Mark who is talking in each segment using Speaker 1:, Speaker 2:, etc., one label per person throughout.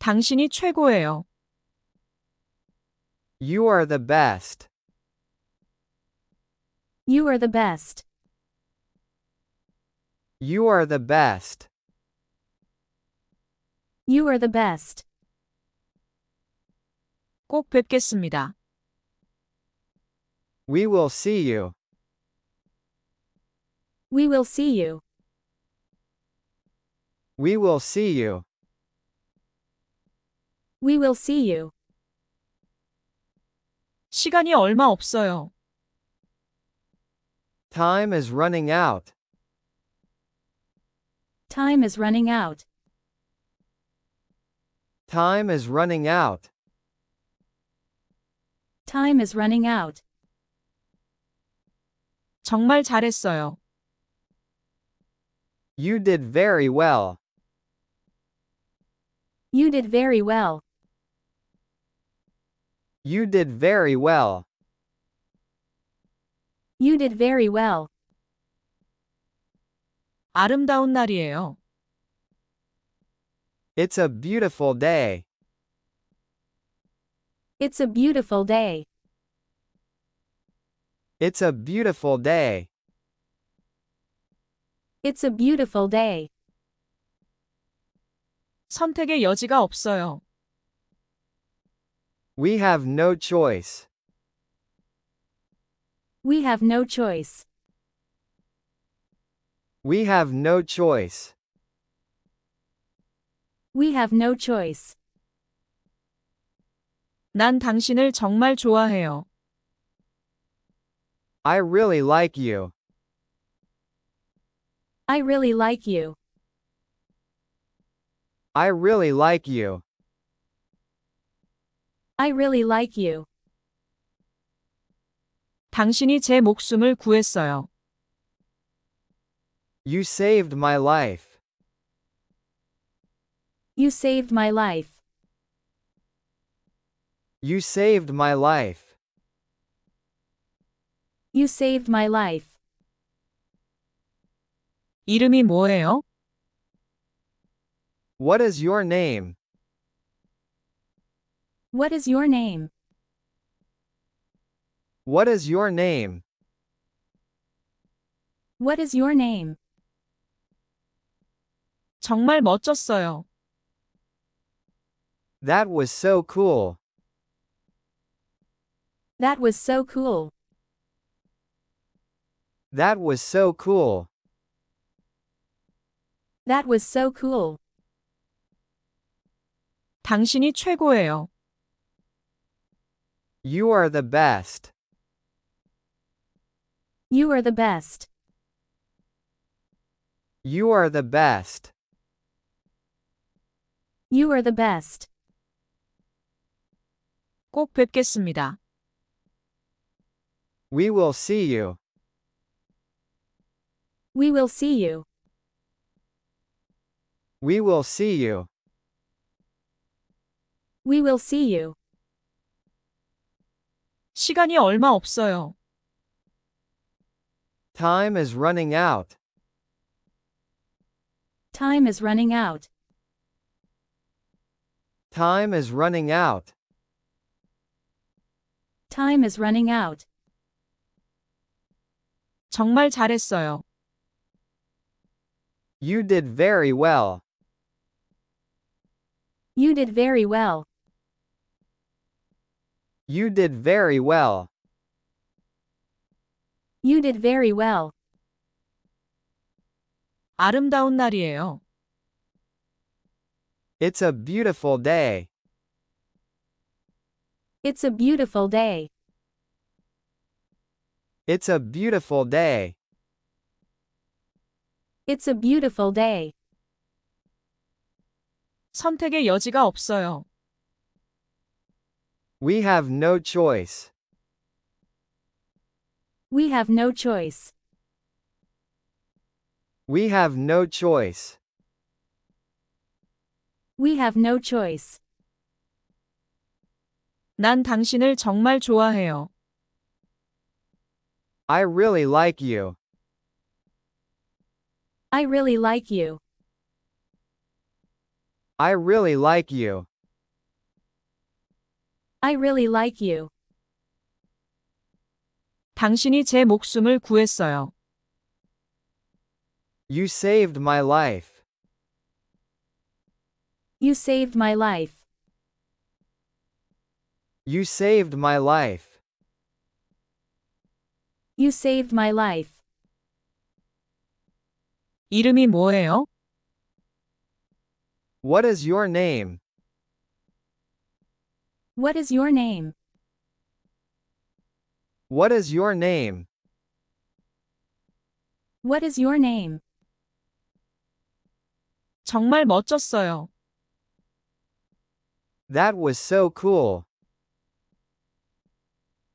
Speaker 1: 당신이 최고예요.
Speaker 2: You are the best.
Speaker 3: You are the best.
Speaker 2: You are the best.
Speaker 3: You are the best.
Speaker 1: 꼭 뵙겠습니다.
Speaker 2: We will see you.
Speaker 3: We will see you.
Speaker 2: We will see you.
Speaker 3: We will see you.
Speaker 1: 시간이 얼마 없어요.
Speaker 2: Time is running out.
Speaker 3: Time is running out.
Speaker 2: Time is running out.
Speaker 3: Time is running out.
Speaker 1: 정말 잘했어요.
Speaker 2: You did very well.
Speaker 3: You did very well.
Speaker 2: You did very well.
Speaker 3: You did very well.
Speaker 1: 아름다운 날이에요.
Speaker 2: It's a beautiful day.
Speaker 3: It's a beautiful day.
Speaker 2: It's a beautiful day.
Speaker 3: It's a beautiful day.
Speaker 1: 선택의 여지가 없어요.
Speaker 2: We have no choice.
Speaker 3: We have no choice.
Speaker 2: We have no choice.
Speaker 3: We have no choice.
Speaker 1: 난 당신을 정말 좋아해요.
Speaker 2: I really like you.
Speaker 3: I really like you.
Speaker 2: I really like you.
Speaker 3: I really like you.
Speaker 1: 당신이 제 목숨을 구했어요.
Speaker 2: You saved my life.
Speaker 3: You saved my life.
Speaker 2: You saved my life.
Speaker 3: You saved my life.
Speaker 1: 이름이 뭐예요?
Speaker 2: What is your name?
Speaker 3: What is your name?
Speaker 2: What is your name?
Speaker 3: What is your name?
Speaker 1: 정말 멋졌어요.
Speaker 2: That was so cool.
Speaker 3: That was so cool.
Speaker 2: That was so cool.
Speaker 3: That was so cool.
Speaker 1: 당신이 최고예요.
Speaker 2: You are the best.
Speaker 3: You are the best.
Speaker 2: You are the best.
Speaker 3: You are the best.
Speaker 1: 꼭 뵙겠습니다.
Speaker 2: We will see you.
Speaker 3: We will see you.
Speaker 2: We will see you.
Speaker 3: We will see you.
Speaker 1: 시간이 얼마 없어요.
Speaker 2: Time is running out.
Speaker 3: Time is running out.
Speaker 2: Time is running out.
Speaker 3: Time is running out.
Speaker 1: 정말 잘했어요.
Speaker 2: You did very well.
Speaker 3: You did very well.
Speaker 2: You did very well.
Speaker 3: You did very well.
Speaker 1: 아름다운 날이에요.
Speaker 2: It's a beautiful day.
Speaker 3: It's a beautiful day.
Speaker 2: It's a beautiful day.
Speaker 3: It's a beautiful day.
Speaker 1: 선택의 여지가 없어요.
Speaker 2: We have no choice.
Speaker 3: We have no choice.
Speaker 2: We have no choice.
Speaker 3: We have no choice.
Speaker 1: 난 당신을 정말 좋아해요.
Speaker 2: I really like you.
Speaker 3: I really like you.
Speaker 2: I really like you.
Speaker 3: I really like you.
Speaker 1: 당신이 제 목숨을 구했어요.
Speaker 2: You saved my life.
Speaker 3: You saved my life.
Speaker 2: You saved my life.
Speaker 3: You saved my life.
Speaker 1: 이름이 뭐예요?
Speaker 2: What is your name?
Speaker 3: What is your name?
Speaker 2: What is your name?
Speaker 3: What is your name?
Speaker 1: 정말 멋졌어요.
Speaker 2: That was so cool.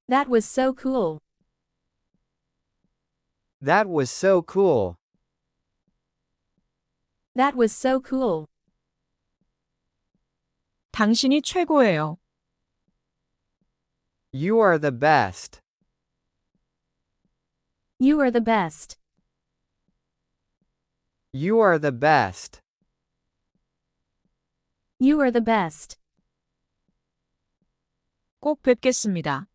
Speaker 3: That was so cool.
Speaker 2: That was so cool.
Speaker 3: That was so cool.
Speaker 1: 당신이 최고예요.
Speaker 2: You are the best.
Speaker 3: You are the best.
Speaker 2: You are the best.
Speaker 3: You are the best.
Speaker 1: 꼭 뵙겠습니다.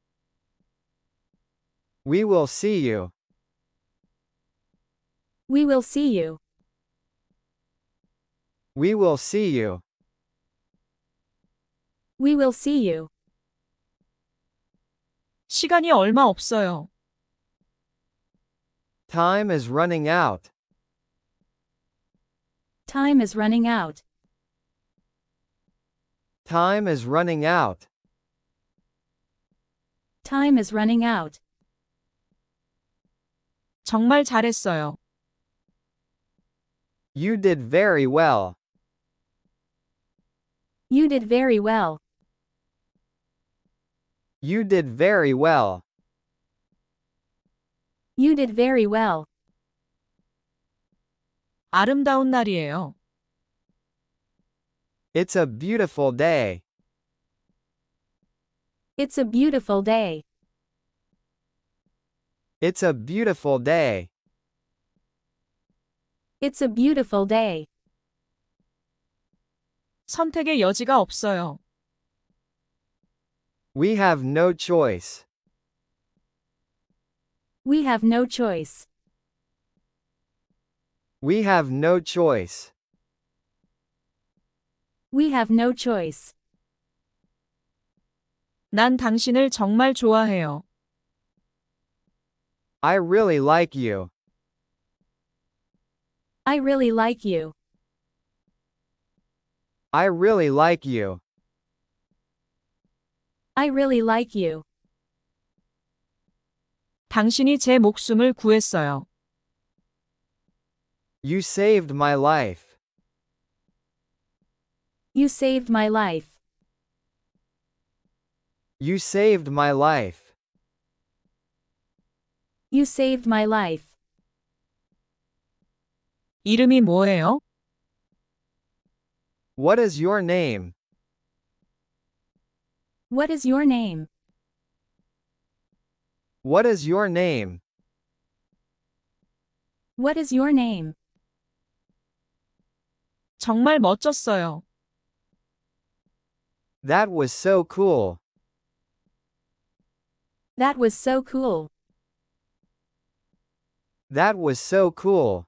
Speaker 2: We will see you.
Speaker 3: We will see you.
Speaker 2: We will see you.
Speaker 3: We will see you.
Speaker 1: 시간이 얼마 없어요.
Speaker 2: Time is running out.
Speaker 3: Time is running out.
Speaker 2: Time is running out.
Speaker 3: Time is running out.
Speaker 1: 정말 잘했어요.
Speaker 2: You did very well.
Speaker 3: You did very well.
Speaker 2: You did very well.
Speaker 3: You did very well.
Speaker 1: 아름다운 날이에요.
Speaker 2: It's a beautiful day.
Speaker 3: It's a beautiful day.
Speaker 2: It's a beautiful day.
Speaker 3: It's a beautiful day.
Speaker 1: 선택의 여지가 없어요.
Speaker 2: We have no choice.
Speaker 3: We have no choice.
Speaker 2: We have no choice.
Speaker 3: We have no choice.
Speaker 1: 난 당신을 정말 좋아해요.
Speaker 2: I really like you.
Speaker 3: I really like you.
Speaker 2: I really like you.
Speaker 3: I really like you.
Speaker 1: 당신이 제 목숨을 구했어요.
Speaker 2: You saved my life.
Speaker 3: You saved my life.
Speaker 2: You saved my life.
Speaker 3: You saved my life.
Speaker 1: 이름이 뭐예요?
Speaker 2: What is your name?
Speaker 3: What is your name?
Speaker 2: What is your name?
Speaker 3: What is your name?
Speaker 1: 정말 멋졌어요.
Speaker 2: That was so cool.
Speaker 3: That was so cool.
Speaker 2: That was so cool.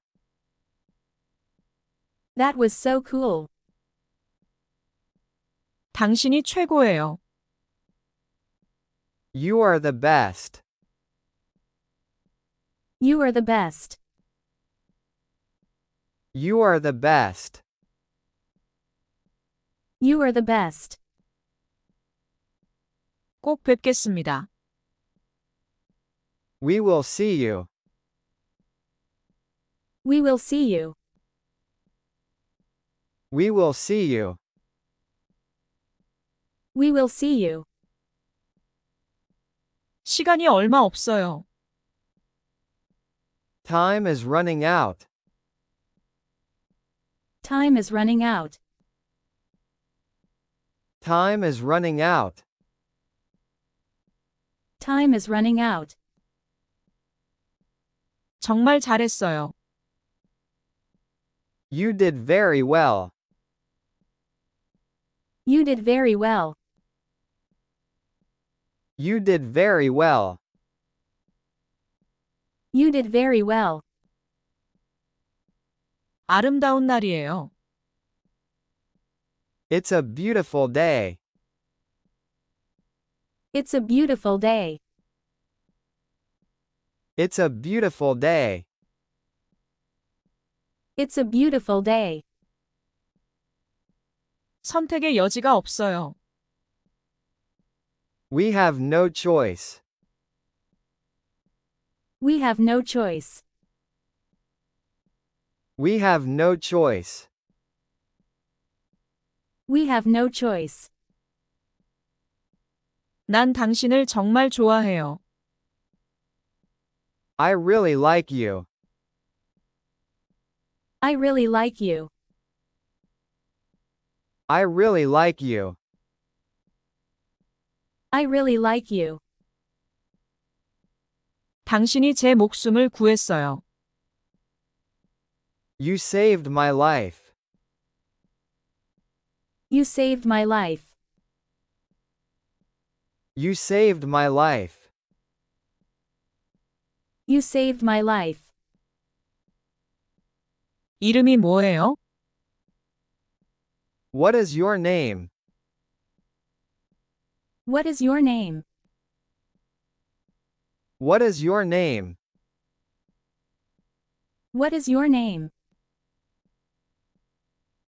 Speaker 3: That was so cool.
Speaker 1: 당신이 최고예요.
Speaker 2: You are the best.
Speaker 3: You are the best.
Speaker 2: You are the best.
Speaker 3: You are the best.
Speaker 1: 꼭 뵙겠습니다.
Speaker 2: We will see you.
Speaker 3: We will see you.
Speaker 2: We will see you.
Speaker 3: We will see you.
Speaker 1: 시간이 얼마 없어요.
Speaker 2: Time is running out.
Speaker 3: Time is running out.
Speaker 2: Time is running out.
Speaker 3: Time is running out.
Speaker 1: 정말 잘했어요.
Speaker 2: You did very well.
Speaker 3: You did very well.
Speaker 2: You did very well.
Speaker 3: You did very well.
Speaker 1: 아름다운 날이에요.
Speaker 2: It's a beautiful day.
Speaker 3: It's a beautiful day.
Speaker 2: It's a beautiful day.
Speaker 3: It's a beautiful day.
Speaker 1: 선택의 여지가 없어요.
Speaker 2: We have no choice.
Speaker 3: We have no choice.
Speaker 2: We have no choice.
Speaker 3: We have no choice.
Speaker 1: 난 당신을 정말 좋아해요.
Speaker 2: I really like you.
Speaker 3: I really like you.
Speaker 2: I really like you.
Speaker 3: I really like you.
Speaker 1: 당신이 제 목숨을 구했어요.
Speaker 2: You saved my life.
Speaker 3: You saved my life.
Speaker 2: You saved my life.
Speaker 3: You saved my life.
Speaker 1: 이름이 뭐예요?
Speaker 2: What is your name?
Speaker 3: What is your name?
Speaker 2: What is your name?
Speaker 3: What is your name?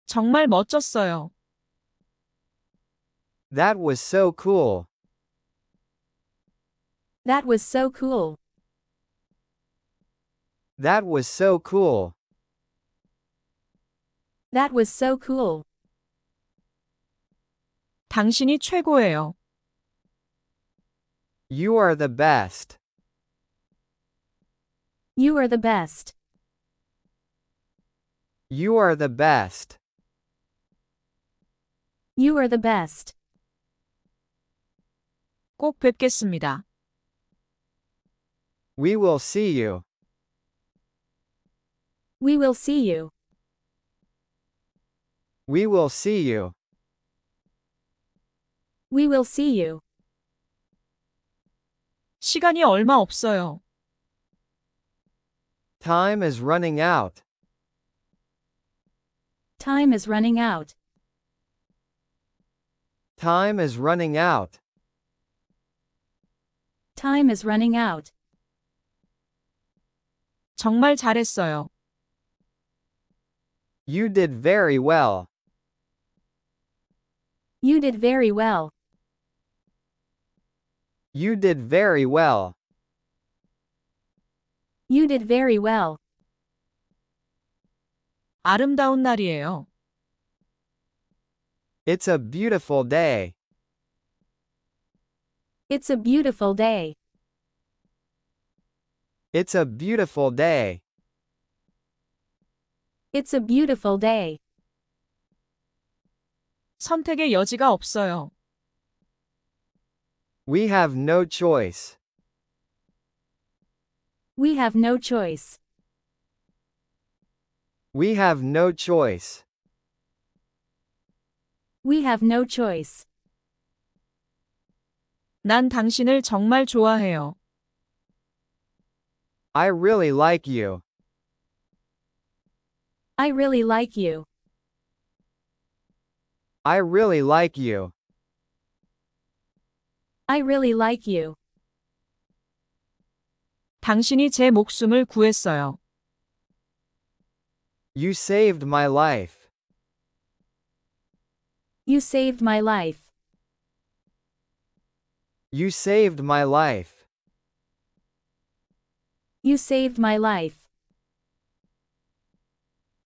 Speaker 1: 정말 멋졌어요.
Speaker 2: That was so cool.
Speaker 3: That was so cool.
Speaker 2: That was so cool.
Speaker 3: That was so cool.
Speaker 1: 당신이 최고예요.
Speaker 2: You are the best.
Speaker 3: You are the best.
Speaker 2: You are the best.
Speaker 3: You are the best.
Speaker 1: 꼭 뵙겠습니다.
Speaker 2: We will see you.
Speaker 3: We will see you.
Speaker 2: We will see you.
Speaker 3: We will see you.
Speaker 1: 시간이 얼마 없어요.
Speaker 2: Time is running out.
Speaker 3: Time is running out.
Speaker 2: Time is running out.
Speaker 3: Time is running out.
Speaker 1: 정말 잘했어요.
Speaker 2: You did very well.
Speaker 3: You did very well.
Speaker 2: You did very well.
Speaker 3: You did very well.
Speaker 1: 아름다운 날이에요.
Speaker 2: It's a beautiful day.
Speaker 3: It's a beautiful day.
Speaker 2: It's a beautiful day.
Speaker 3: It's a beautiful day.
Speaker 1: 선택의 여지가 없어요.
Speaker 2: We have no choice.
Speaker 3: We have no choice.
Speaker 2: We have no choice.
Speaker 3: We have no choice.
Speaker 1: 난 당신을 정말 좋아해요.
Speaker 2: I really like you.
Speaker 3: I really like you.
Speaker 2: I really like you.
Speaker 3: I really like you.
Speaker 1: 당신이 제 목숨을 구했어요.
Speaker 2: You saved my life.
Speaker 3: You saved my life.
Speaker 2: You saved my life.
Speaker 3: You saved my life.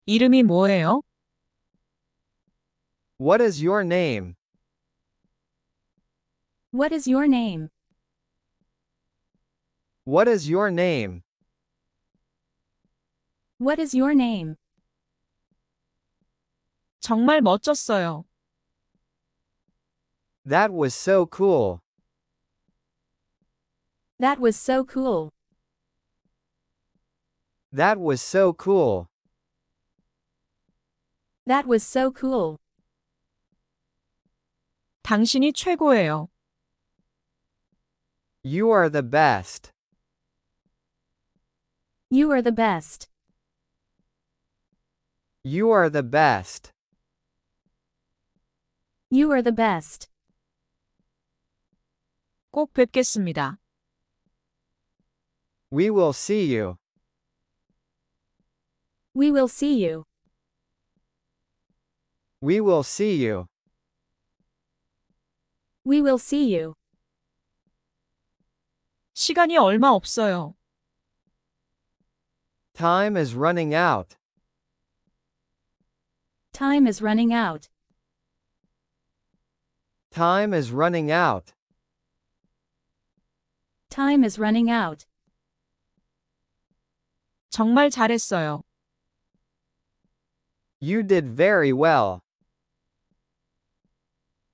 Speaker 1: 이름이 뭐예요?
Speaker 2: What is your name?
Speaker 3: What is your name?
Speaker 2: What is your name?
Speaker 3: What is your name?
Speaker 1: 정말 멋졌어요.
Speaker 2: That was so cool.
Speaker 3: That was so cool.
Speaker 2: That was so cool.
Speaker 3: That was so cool.
Speaker 1: 당신이 최고예요.
Speaker 2: You are the best.
Speaker 3: You are the best.
Speaker 2: You are the best.
Speaker 3: You are the best.
Speaker 1: 꼭 뵙겠습니다.
Speaker 2: We will see you.
Speaker 3: We will see you.
Speaker 2: We will see you.
Speaker 3: We will see you.
Speaker 1: 시간이 얼마 없어요.
Speaker 2: Time is running out.
Speaker 3: Time is running out.
Speaker 2: Time is running out.
Speaker 3: Time is running out.
Speaker 1: 정말 잘했어요.
Speaker 2: You did very well.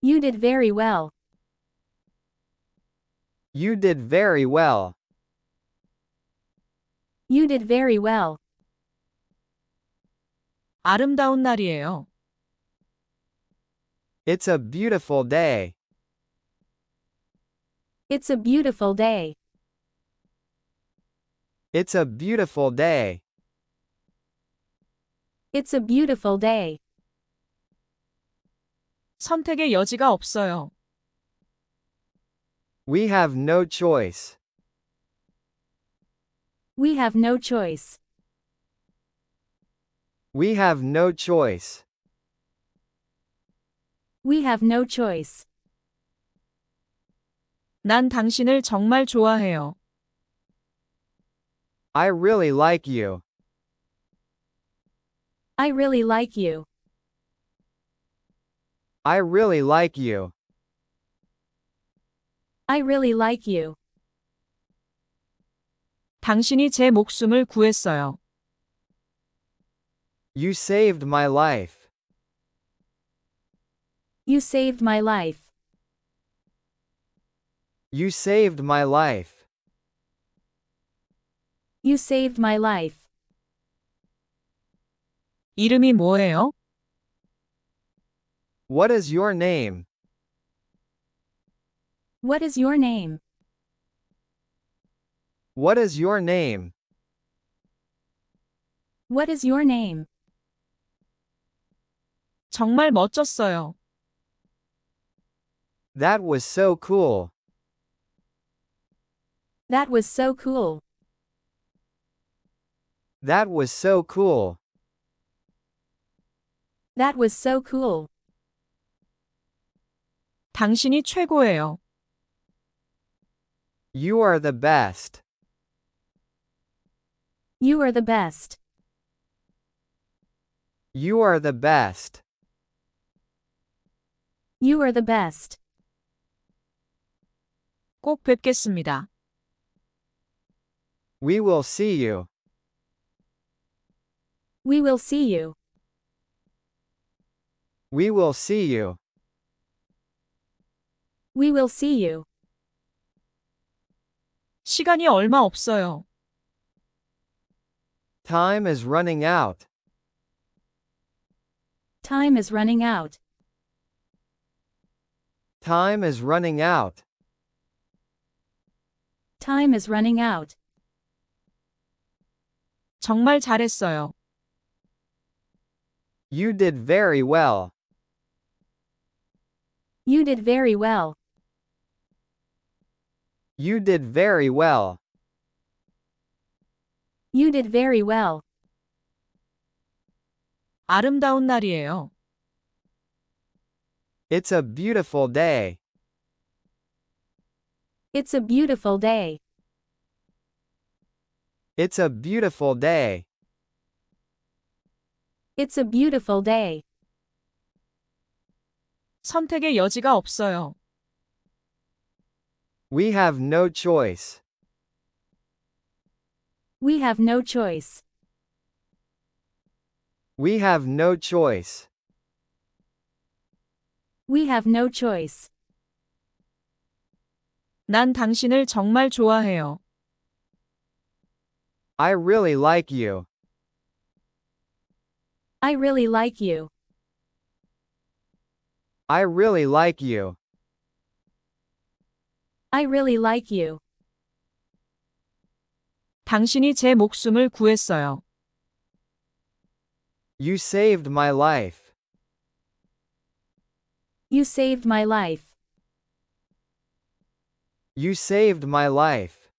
Speaker 3: You did very well.
Speaker 2: You did very well.
Speaker 3: You did very well.
Speaker 1: 아름다운 날이에요.
Speaker 2: It's a beautiful day.
Speaker 3: It's a beautiful day.
Speaker 2: It's a beautiful day.
Speaker 3: It's a beautiful day.
Speaker 1: 선택의 여지가 없어요.
Speaker 2: We have no choice.
Speaker 3: We have no choice.
Speaker 2: We have no choice.
Speaker 3: We have no choice.
Speaker 1: 난 당신을 정말 좋아해요.
Speaker 2: I really like you.
Speaker 3: I really like you.
Speaker 2: I really like you.
Speaker 3: I really like you.
Speaker 1: 당신이 제 목숨을 구했어요.
Speaker 2: You saved my life.
Speaker 3: You saved my life.
Speaker 2: You saved my life.
Speaker 3: You saved my life.
Speaker 1: 이름이 뭐예요?
Speaker 2: What is your name?
Speaker 3: What is your name?
Speaker 2: What is your name?
Speaker 3: What is your name?
Speaker 1: 정말 멋졌어요.
Speaker 2: That was so cool.
Speaker 3: That was so cool.
Speaker 2: That was so cool.
Speaker 3: That was so cool.
Speaker 1: 당신이 최고예요.
Speaker 2: You are the best.
Speaker 3: You are the best.
Speaker 2: You are the best.
Speaker 3: You are the best.
Speaker 1: 꼭 뵙겠습니다.
Speaker 2: We will see you.
Speaker 3: We will see you.
Speaker 2: We will see you.
Speaker 3: We will see you.
Speaker 1: 시간이 얼마 없어요.
Speaker 2: Time is running out.
Speaker 3: Time is running out.
Speaker 2: Time is running out.
Speaker 3: Time is running out.
Speaker 1: 정말 잘했어요.
Speaker 2: You did very well.
Speaker 3: You did very well.
Speaker 2: You did very well.
Speaker 3: You did very well.
Speaker 1: 아름다운 날이에요.
Speaker 2: It's a beautiful day.
Speaker 3: It's a beautiful day.
Speaker 2: It's a beautiful day.
Speaker 3: It's a beautiful day.
Speaker 1: 선택의 여지가 없어요.
Speaker 2: We have no choice.
Speaker 3: We have no choice.
Speaker 2: We have no choice.
Speaker 3: We have no choice.
Speaker 1: 난 당신을 정말 좋아해요.
Speaker 2: I really like you.
Speaker 3: I really like you.
Speaker 2: I really like you.
Speaker 3: I really like you.
Speaker 1: 당신이 제 목숨을 구했어요.
Speaker 2: You saved my life.
Speaker 3: You saved my life.
Speaker 2: You saved my life.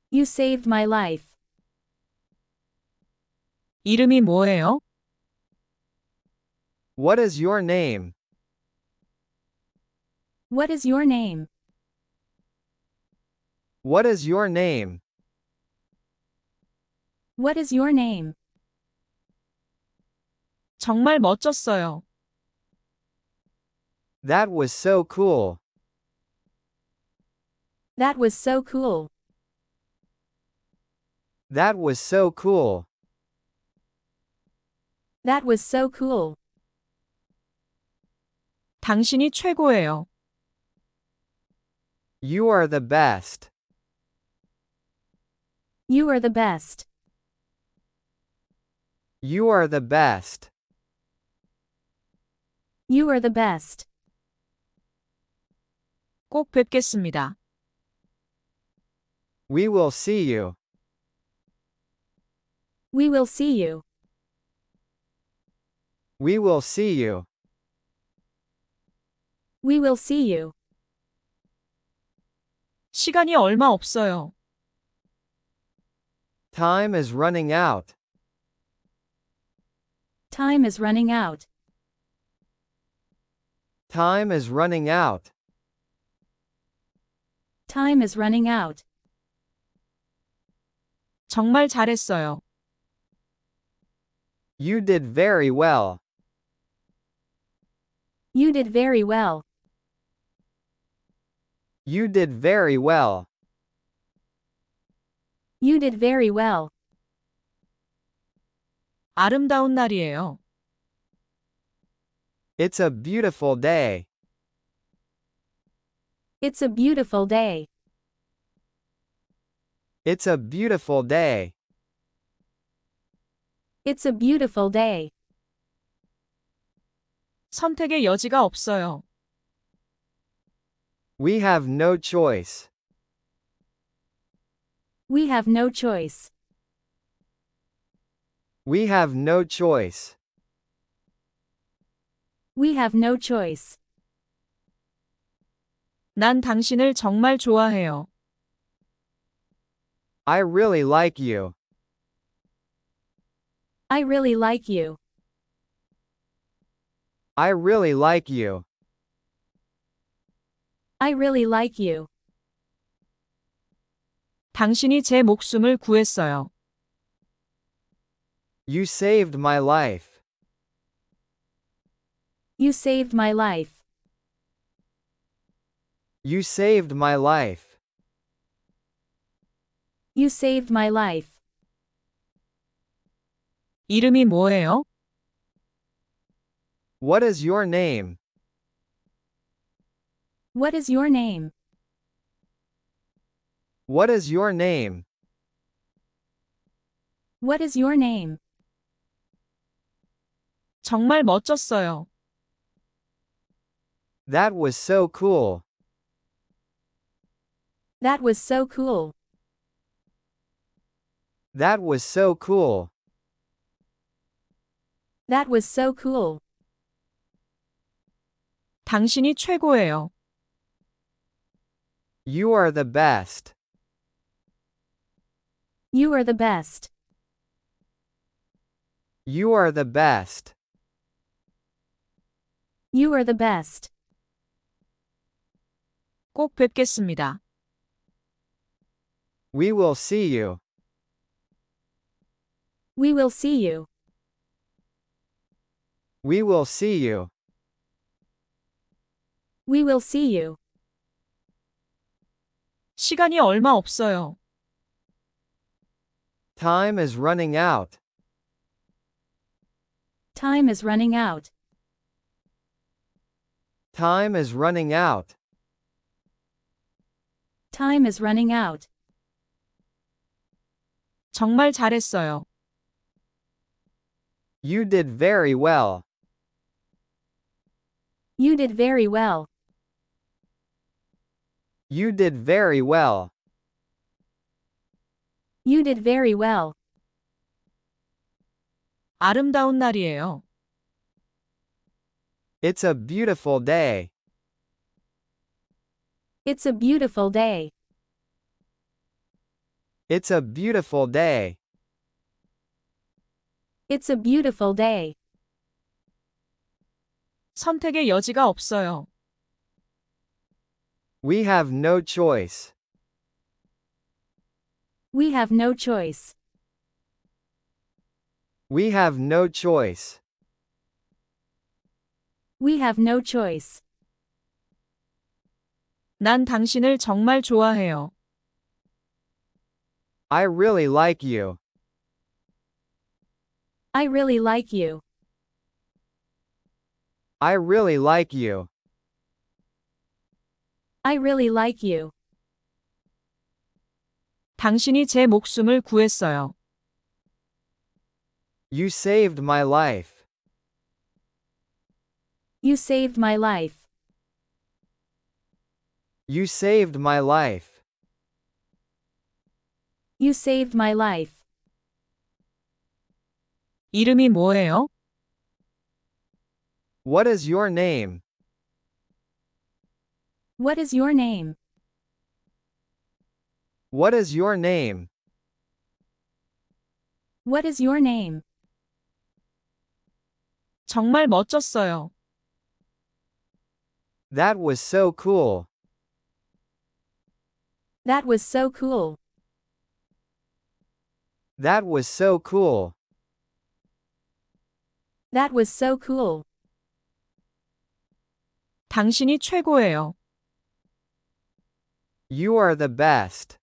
Speaker 3: You saved my life.
Speaker 1: 이름이 뭐예요?
Speaker 2: What is your name?
Speaker 3: What is your name?
Speaker 2: What is your name?
Speaker 3: What is your name?
Speaker 1: 정말 멋졌어요.
Speaker 2: That was so cool.
Speaker 3: That was so cool.
Speaker 2: That was so cool.
Speaker 3: That was so cool.
Speaker 1: 당신이 최고예요.
Speaker 2: You are the best.
Speaker 3: You are the best.
Speaker 2: You are the best.
Speaker 3: You are the best.
Speaker 1: 꼭 뵙겠습니다.
Speaker 2: We will see you.
Speaker 3: We will see you.
Speaker 2: We will see you.
Speaker 3: We will see you.
Speaker 1: 시간이 얼마 없어요.
Speaker 2: Time is running out.
Speaker 3: Time is running out.
Speaker 2: Time is running out.
Speaker 3: Time is running out.
Speaker 1: 정말 잘했어요.
Speaker 2: You did very well.
Speaker 3: You did very well.
Speaker 2: You did very well.
Speaker 3: You did very well.
Speaker 1: 아름다운 날이에요.
Speaker 2: It's a beautiful day.
Speaker 3: It's a beautiful day.
Speaker 2: It's a beautiful day.
Speaker 3: It's a beautiful day.
Speaker 1: 선택의 여지가 없어요.
Speaker 2: We have no choice.
Speaker 3: We have no choice.
Speaker 2: We have no choice.
Speaker 3: We have no choice.
Speaker 1: 난 당신을 정말 좋아해요.
Speaker 2: I really like you.
Speaker 3: I really like you.
Speaker 2: I really like you.
Speaker 3: I really like you.
Speaker 1: 당신이 제 목숨을 구했어요.
Speaker 2: You saved my life.
Speaker 3: You saved my life.
Speaker 2: You saved my life.
Speaker 3: You saved my life.
Speaker 1: 이름이 뭐예요?
Speaker 2: What is your name?
Speaker 3: What is your name?
Speaker 2: What is your name?
Speaker 3: What is your name?
Speaker 1: 정말 멋졌어요.
Speaker 2: That was so cool.
Speaker 3: That was so cool.
Speaker 2: That was so cool.
Speaker 3: That was so cool.
Speaker 1: 당신이 최고예요.
Speaker 2: You are the best.
Speaker 3: You are the best.
Speaker 2: You are the best.
Speaker 3: You are the best.
Speaker 1: 꼭 뵙겠습니다.
Speaker 2: We will see you.
Speaker 3: We will see you.
Speaker 2: We will see you.
Speaker 3: We will see you.
Speaker 1: 시간이 얼마 없어요.
Speaker 2: Time is running out.
Speaker 3: Time is running out.
Speaker 2: Time is running out.
Speaker 3: Time is running out.
Speaker 1: 정말 잘했어요.
Speaker 2: You did very well.
Speaker 3: You did very well.
Speaker 2: You did very well.
Speaker 3: You did very well.
Speaker 1: 아름다운 날이에요.
Speaker 2: It's a beautiful day.
Speaker 3: It's a beautiful day.
Speaker 2: It's a beautiful day.
Speaker 3: It's a beautiful day.
Speaker 1: 선택의 여지가 없어요.
Speaker 2: We have no choice.
Speaker 3: We have no choice.
Speaker 2: We have no choice.
Speaker 3: We have no choice.
Speaker 1: 난 당신을 정말 좋아해요.
Speaker 2: I really like you.
Speaker 3: I really like you.
Speaker 2: I really like you.
Speaker 3: I really like you.
Speaker 1: 당신이 제 목숨을 구했어요.
Speaker 2: You saved my life.
Speaker 3: You saved my life.
Speaker 2: You saved my life.
Speaker 3: You saved my life.
Speaker 1: 이름이 뭐예요?
Speaker 2: What is your name?
Speaker 3: What is your name?
Speaker 2: What is your name?
Speaker 3: What is your name?
Speaker 1: 정말 멋졌어요.
Speaker 2: That was so cool.
Speaker 3: That was so cool.
Speaker 2: That was so cool.
Speaker 3: That was so cool.
Speaker 1: 당신이 최고예요.
Speaker 2: You are the best.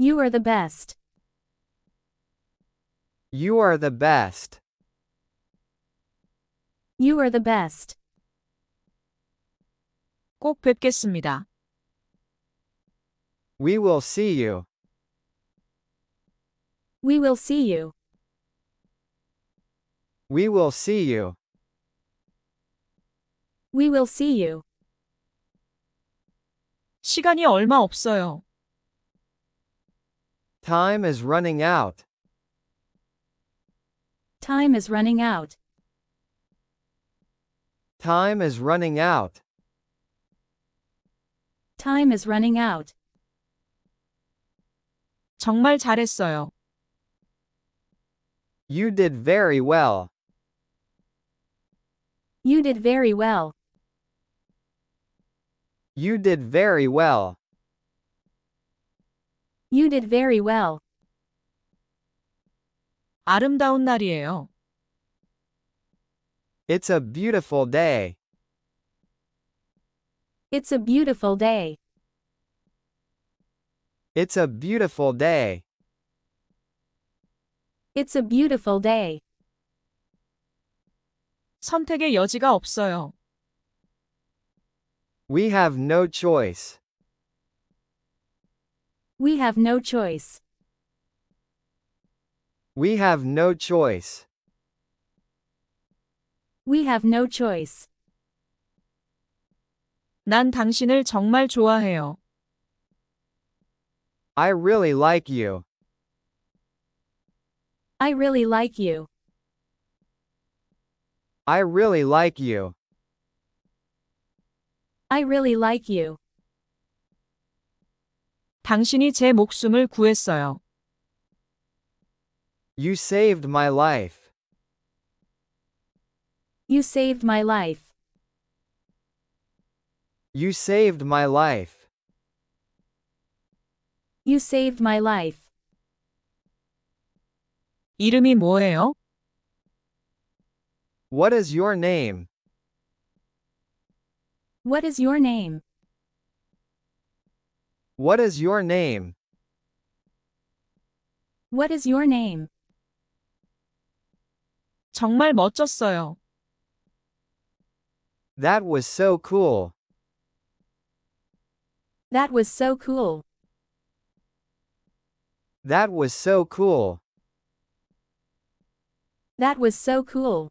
Speaker 3: You are the best.
Speaker 2: You are the best.
Speaker 3: You are the best.
Speaker 1: 꼭 뵙겠습니다.
Speaker 2: We will see you.
Speaker 3: We will see you.
Speaker 2: We will see you.
Speaker 3: We will see you.
Speaker 1: 시간이 얼마 없어요.
Speaker 2: Time is running out.
Speaker 3: Time is running out.
Speaker 2: Time is running out.
Speaker 3: Time is running out.
Speaker 1: 정말 잘했어요.
Speaker 2: You did very well.
Speaker 3: You did very well.
Speaker 2: You did very well.
Speaker 3: You did very well.
Speaker 1: 아름다운 날이에요.
Speaker 2: It's a beautiful day.
Speaker 3: It's a beautiful day.
Speaker 2: It's a beautiful day.
Speaker 3: It's a beautiful day.
Speaker 1: 선택의 여지가 없어요.
Speaker 2: We have no choice.
Speaker 3: We have no choice.
Speaker 2: We have no choice.
Speaker 3: We have no choice.
Speaker 1: 난 당신을 정말 좋아해요.
Speaker 2: I really like you.
Speaker 3: I really like you.
Speaker 2: I really like you.
Speaker 3: I really like you.
Speaker 1: 당신이 제 목숨을 구했어요.
Speaker 2: You saved my life.
Speaker 3: You saved my life.
Speaker 2: You saved my life.
Speaker 3: You saved my life.
Speaker 1: 이름이 뭐예요?
Speaker 2: What is your name?
Speaker 3: What is your name?
Speaker 2: What is your name?
Speaker 3: What is your name?
Speaker 1: 정말 멋졌어요.
Speaker 2: That was so cool.
Speaker 3: That was so cool.
Speaker 2: That was so cool.
Speaker 3: That was so cool.